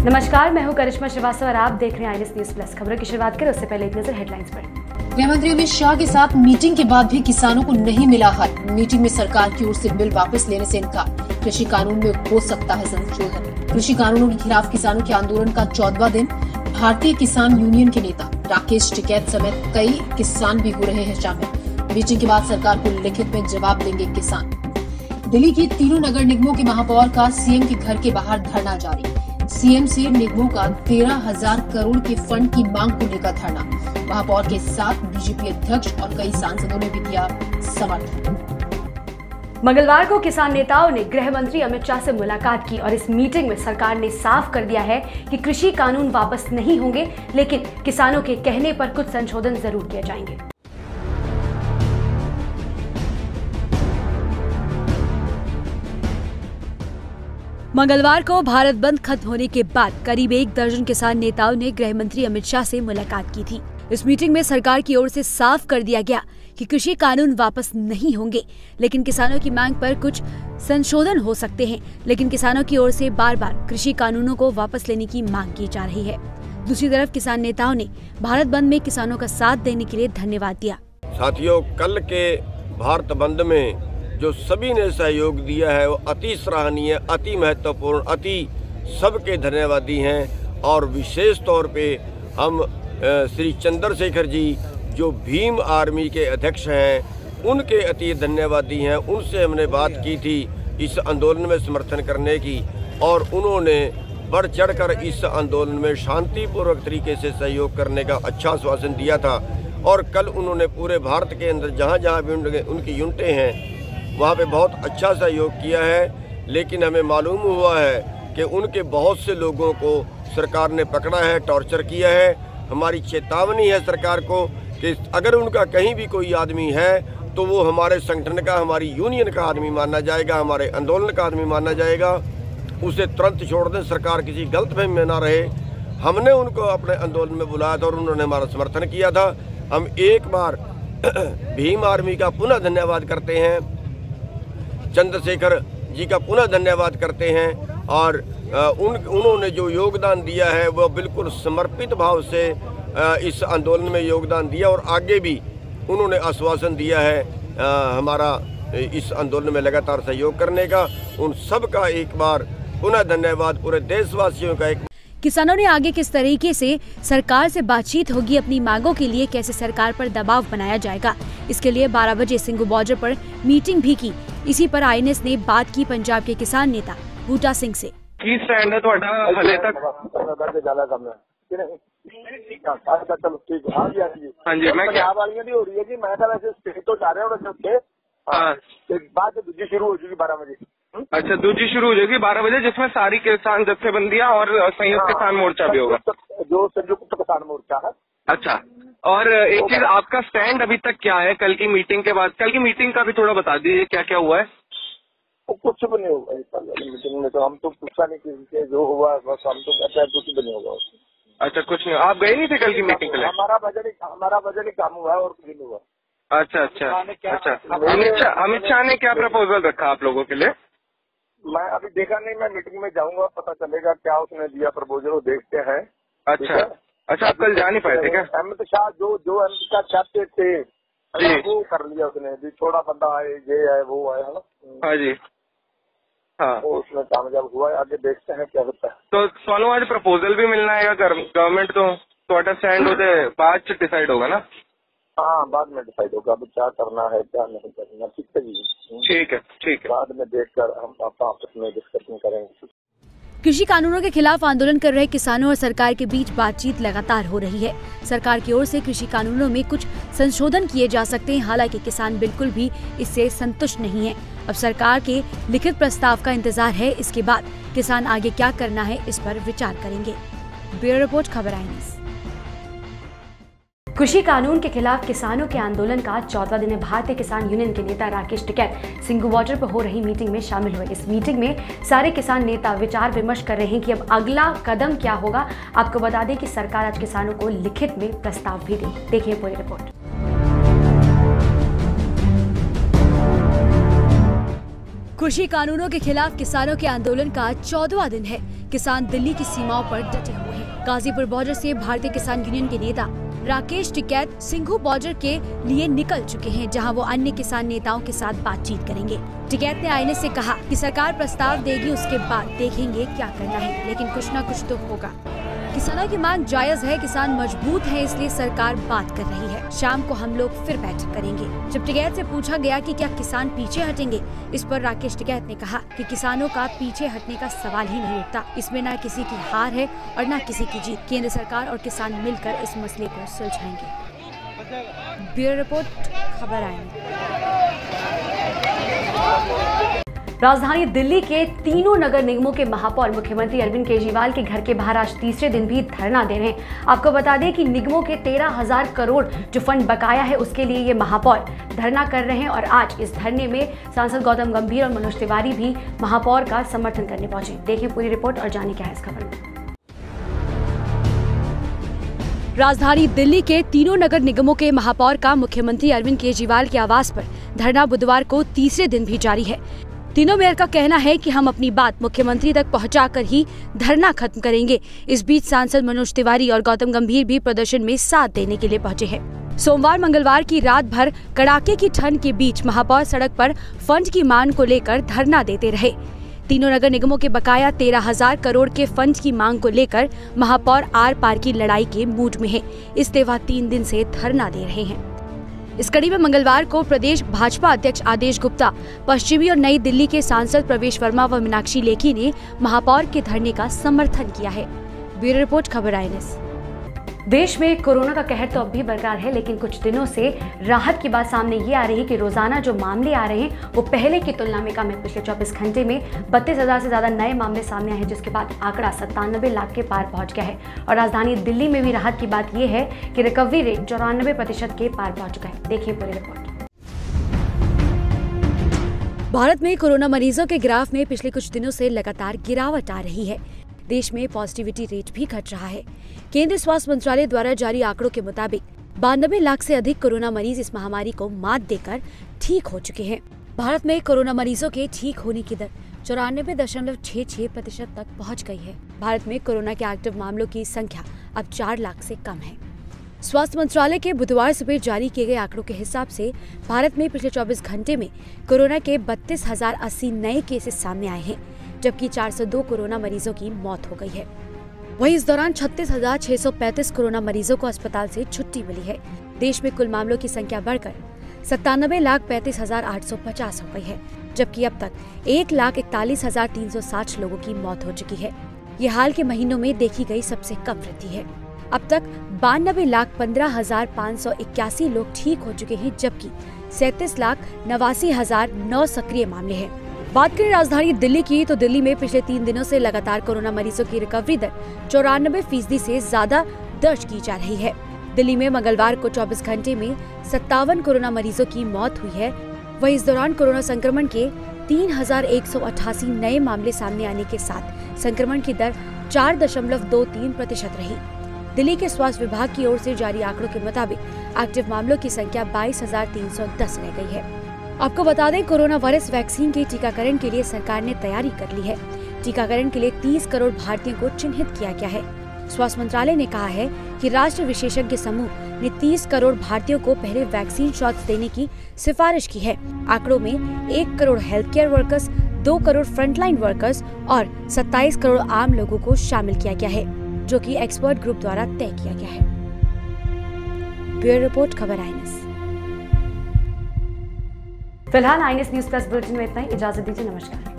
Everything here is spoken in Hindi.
नमस्कार, मैं हूं करिश्मा श्रीवास्तव और आप देख रहे हैं आईएनएस न्यूज प्लस। खबरों की शुरुआत करें उससे पहले एक नजर हेडलाइंस पर। गृह मंत्री अमित शाह के साथ मीटिंग के बाद भी किसानों को नहीं मिला हल। मीटिंग में सरकार की ओर से बिल वापस लेने से इनकार। कृषि कानून में हो सकता है संशोधन। कृषि कानूनों के खिलाफ किसानों के आंदोलन का 14वां दिन। भारतीय किसान यूनियन के नेता राकेश टिकैत समेत कई किसान भी हो रहे हैं शामिल। मीटिंग के बाद सरकार को लिखित में जवाब देंगे किसान। दिल्ली के तीनों नगर निगमों के महापौर का सीएम के घर के बाहर धरना जारी। सीएम से निगमों का 13,000 करोड़ के फंड की मांग को लेकर धरना। महापौर के साथ बीजेपी अध्यक्ष और कई सांसदों ने भी दिया समर्थन। मंगलवार को किसान नेताओं ने गृह मंत्री अमित शाह से मुलाकात की और इस मीटिंग में सरकार ने साफ कर दिया है कि कृषि कानून वापस नहीं होंगे, लेकिन किसानों के कहने पर कुछ संशोधन जरूर किए जाएंगे। मंगलवार को भारत बंद खत्म होने के बाद करीब 1 दर्जन किसान नेताओं ने गृह मंत्री अमित शाह से मुलाकात की थी। इस मीटिंग में सरकार की ओर से साफ कर दिया गया कि कृषि कानून वापस नहीं होंगे, लेकिन किसानों की मांग पर कुछ संशोधन हो सकते हैं। लेकिन किसानों की ओर से बार बार कृषि कानूनों को वापस लेने की मांग की जा रही है। दूसरी तरफ किसान नेताओं ने भारत बंद में किसानों का साथ देने के लिए धन्यवाद दिया। साथियों, कल के भारत बंद में जो सभी ने सहयोग दिया है वो अति सराहनीय, अति महत्वपूर्ण, अति सबके धन्यवादी हैं। और विशेष तौर पे हम श्री चंद्रशेखर जी जो भीम आर्मी के अध्यक्ष हैं उनके अति धन्यवादी हैं। उनसे हमने बात की थी इस आंदोलन में समर्थन करने की, और उन्होंने बढ़ चढ़कर इस आंदोलन में शांतिपूर्वक तरीके से सहयोग करने का अच्छा आश्वासन दिया था। और कल उन्होंने पूरे भारत के अंदर जहाँ जहाँ भी उनकी यूनिटें हैं वहाँ पे बहुत अच्छा सहयोग किया है। लेकिन हमें मालूम हुआ है कि उनके बहुत से लोगों को सरकार ने पकड़ा है, टॉर्चर किया है। हमारी चेतावनी है सरकार को कि अगर उनका कहीं भी कोई आदमी है तो वो हमारे संगठन का, हमारी यूनियन का आदमी माना जाएगा, हमारे आंदोलन का आदमी माना जाएगा। उसे तुरंत छोड़ दें, सरकार किसी गलतफहमी में ना रहे। हमने उनको अपने आंदोलन में बुलाया था और उन्होंने हमारा समर्थन किया था। हम एक बार भीम आर्मी का पुनः धन्यवाद करते हैं, चंद्रशेखर जी का पुनः धन्यवाद करते हैं। और उन्होंने जो योगदान दिया है वो बिल्कुल समर्पित भाव से इस आंदोलन में योगदान दिया, और आगे भी उन्होंने आश्वासन दिया है हमारा इस आंदोलन में लगातार सहयोग करने का। उन सब का एक बार पुनः धन्यवाद, पूरे देशवासियों का। एक किसानों ने आगे किस तरीके से सरकार से बातचीत होगी, अपनी मांगों के लिए कैसे सरकार पर दबाव बनाया जाएगा, इसके लिए 12 बजे सिंघू बॉर्डर पर मीटिंग भी की। इसी पर आईएनएस ने बात की पंजाब के किसान नेता बूटा सिंह से। की स्टैंड है ਤੁਹਾਡਾ ਹਲੇ तक? ਹਾਂਜੀ, मैं पंजाब वालियों की हो रही है जी। मैं तो वैसे स्टेट तो जा रहे हैं उत्थे, बाद दूसरी शुरू हो जाएगी 12 बजे। अच्छा, दूसरी शुरू हो जाएगी 12 बजे, जिसमें सारी किसान जत्थेबंदियां और संयुक्त किसान मोर्चा भी होगा, जो संयुक्त किसान मोर्चा है। अच्छा, और एक चीज, आपका स्टैंड अभी तक क्या है कल की मीटिंग के बाद? कल की मीटिंग का भी थोड़ा बता दीजिए, क्या क्या हुआ है? कुछ भी नहीं होगा मीटिंग में, तो हम तो पूछा नहीं कि जो हुआ बस हम तो कहते हैं कुछ भी नहीं होगा। अच्छा, कुछ नहीं, आप गए नहीं थे कल की मीटिंग के लिए? हमारा बजट ही काम हुआ है और कुछ नहीं हुआ। अच्छा अच्छा अच्छा, अमित शाह ने क्या प्रपोजल रखा आप लोगों के लिए? मैं अभी देखा नहीं, मैं मीटिंग में जाऊंगा, पता चलेगा क्या उसने दिया प्रपोजल, वो देखते हैं। अच्छा अच्छा, आप कल जा नहीं पाए थे क्या? अमित शाह जो अमित शाह चाहते थे वो कर लिया उसने, भी छोटा बंदा आए, ये है वो है ना। हाँ जी, हाँ, वो उसमें कामयाब हुआ है। आगे देखते हैं क्या होता है। तो सोनू आज प्रपोजल भी मिलना है गवर्नमेंट तो थोड़ा स्टैंड होते बाद डिसाइड होगा ना? हाँ, बाद में डिसाइड होगा अभी क्या करना है क्या नहीं करना। ठीक है जी, ठीक है, बाद में देखकर हम आपस में डिस्कशन करेंगे। कृषि कानूनों के खिलाफ आंदोलन कर रहे किसानों और सरकार के बीच बातचीत लगातार हो रही है। सरकार की ओर से कृषि कानूनों में कुछ संशोधन किए जा सकते हैं, हालांकि किसान बिल्कुल भी इससे संतुष्ट नहीं है। अब सरकार के लिखित प्रस्ताव का इंतजार है, इसके बाद किसान आगे क्या करना है इस पर विचार करेंगे। ब्यूरो रिपोर्ट, खबर आईएनएस। कृषि कानून के खिलाफ किसानों के आंदोलन का 14वां दिन है। भारतीय किसान यूनियन के नेता राकेश टिकैत सिंघू बॉर्डर पर हो रही मीटिंग में शामिल हुए। इस मीटिंग में सारे किसान नेता विचार विमर्श कर रहे हैं कि अब अगला कदम क्या होगा। आपको बता दें कि सरकार आज किसानों को लिखित में प्रस्ताव भी दी। देखिए पूरी रिपोर्ट। कृषि कानूनों के खिलाफ किसानों के आंदोलन का 14वां दिन है। किसान दिल्ली की सीमाओं पर डटे हुए हैं। गाजीपुर बॉर्डर से भारतीय किसान यूनियन के नेता राकेश टिकैत सिंघू बॉर्डर के लिए निकल चुके हैं, जहां वो अन्य किसान नेताओं के साथ बातचीत करेंगे। टिकैत ने आईएनएस से कहा कि सरकार प्रस्ताव देगी, उसके बाद देखेंगे क्या करना है, लेकिन कुछ न कुछ तो होगा। किसानों की मांग जायज है, किसान मजबूत है, इसलिए सरकार बात कर रही है। शाम को हम लोग फिर बैठक करेंगे। जब टिकैत से पूछा गया कि क्या किसान पीछे हटेंगे, इस पर राकेश टिकैत ने कहा कि किसानों का पीछे हटने का सवाल ही नहीं उठता। इसमें न किसी की हार है और न किसी की जीत। केंद्र सरकार और किसान मिलकर इस मसले को सुलझाएंगे। ब्यूरो रिपोर्ट, खबर आएंगे। राजधानी दिल्ली के तीनों नगर निगमों के महापौर मुख्यमंत्री अरविंद केजरीवाल के घर के बाहर आज तीसरे दिन भी धरना दे रहे हैं। आपको बता दें कि निगमों के 13,000 करोड़ जो फंड बकाया है, उसके लिए ये महापौर धरना कर रहे हैं। और आज इस धरने में सांसद गौतम गंभीर और मनोज तिवारी भी महापौर का समर्थन करने पहुंचे। देखिए पूरी रिपोर्ट और जानिए क्या है इस खबर में। राजधानी दिल्ली के तीनों नगर निगमों के महापौर का मुख्यमंत्री अरविंद केजरीवाल के आवास पर धरना बुधवार को तीसरे दिन भी जारी है। तीनों मेयर का कहना है कि हम अपनी बात मुख्यमंत्री तक पहुंचाकर ही धरना खत्म करेंगे। इस बीच सांसद मनोज तिवारी और गौतम गंभीर भी प्रदर्शन में साथ देने के लिए पहुंचे हैं। सोमवार मंगलवार की रात भर कड़ाके की ठंड के बीच महापौर सड़क पर फंड की मांग को लेकर धरना देते रहे। तीनों नगर निगमों के बकाया 13,000 करोड़ के फंड की मांग को लेकर महापौर आर पार की लड़ाई के मूड में है, इसलिए वह 3 दिन से धरना दे रहे हैं। इस कड़ी में मंगलवार को प्रदेश भाजपा अध्यक्ष आदेश गुप्ता, पश्चिमी और नई दिल्ली के सांसद प्रवेश वर्मा व मीनाक्षी लेखी ने महापौर के धरने का समर्थन किया है। ब्यूरो रिपोर्ट, खबर आईएनएस। देश में कोरोना का कहर तो अब भी बरकरार है, लेकिन कुछ दिनों से राहत की बात सामने ये आ रही है कि रोजाना जो मामले आ रहे हैं वो पहले की तुलना में कम है। पिछले 24 घंटे में 32,000 से ज्यादा नए मामले सामने आए हैं, जिसके बाद आंकड़ा 97 लाख के पार पहुंच गया है। और राजधानी दिल्ली में भी राहत की बात ये है कि रिकवरी रेट 94% के पार पहुंच चुका है। देखिए पूरी रिपोर्ट। भारत में कोरोना मरीजों के ग्राफ में पिछले कुछ दिनों से लगातार गिरावट आ रही है। देश में पॉजिटिविटी रेट भी घट रहा है। केंद्रीय स्वास्थ्य मंत्रालय द्वारा जारी आंकड़ों के मुताबिक 92 लाख से अधिक कोरोना मरीज इस महामारी को मात देकर ठीक हो चुके हैं। भारत में कोरोना मरीजों के ठीक होने की दर 94.66% तक पहुंच गई है। भारत में कोरोना के एक्टिव मामलों की संख्या अब 4 लाख से कम है। स्वास्थ्य मंत्रालय के बुधवार सुबह जारी किए गए आंकड़ों के हिसाब से भारत में पिछले 24 घंटे में कोरोना के 32,080 नए केसेस सामने आए हैं, जबकि 402 कोरोना मरीजों की मौत हो गई है। वहीं इस दौरान 36,635 कोरोना मरीजों को अस्पताल से छुट्टी मिली है। देश में कुल मामलों की संख्या बढ़कर 97,35,850 हो गई है, जबकि अब तक 1,41,360 लोगों की मौत हो चुकी है। ये हाल के महीनों में देखी गई सबसे कम वृद्धि है। अब तक 92,15,581 लोग ठीक हो चुके हैं, जबकि 37,89,009 सक्रिय मामले हैं। बात करें राजधानी दिल्ली की, तो दिल्ली में पिछले 3 दिनों से लगातार कोरोना मरीजों की रिकवरी दर 94% से ज्यादा दर्ज की जा रही है। दिल्ली में मंगलवार को 24 घंटे में 57 कोरोना मरीजों की मौत हुई है। वहीं इस दौरान कोरोना संक्रमण के 3,188 नए मामले सामने आने के साथ संक्रमण की दर 4.23% रही। दिल्ली के स्वास्थ्य विभाग की ओर से जारी आंकड़ों के मुताबिक एक्टिव मामलों की संख्या 22,310 रह गई है। आपको बता दें, कोरोना वायरस वैक्सीन के टीकाकरण के लिए सरकार ने तैयारी कर ली है। टीकाकरण के लिए 30 करोड़ भारतीयों को चिन्हित किया गया है। स्वास्थ्य मंत्रालय ने कहा है कि राष्ट्रीय विशेषज्ञ समूह ने 30 करोड़ भारतीयों को पहले वैक्सीन शॉट्स देने की सिफारिश की है। आंकड़ों में 1 crore health care workers, 2 crore frontline workers और 27 करोड़ आम लोगों को शामिल किया गया है, जो कि एक्सपर्ट ग्रुप द्वारा तय किया गया है। ब्यूरो रिपोर्ट, खबर आईएनएस। फिलहाल आईएनएस न्यूज प्लस बुलेटिन में इतना ही। इजाजत दीजिए, नमस्कार।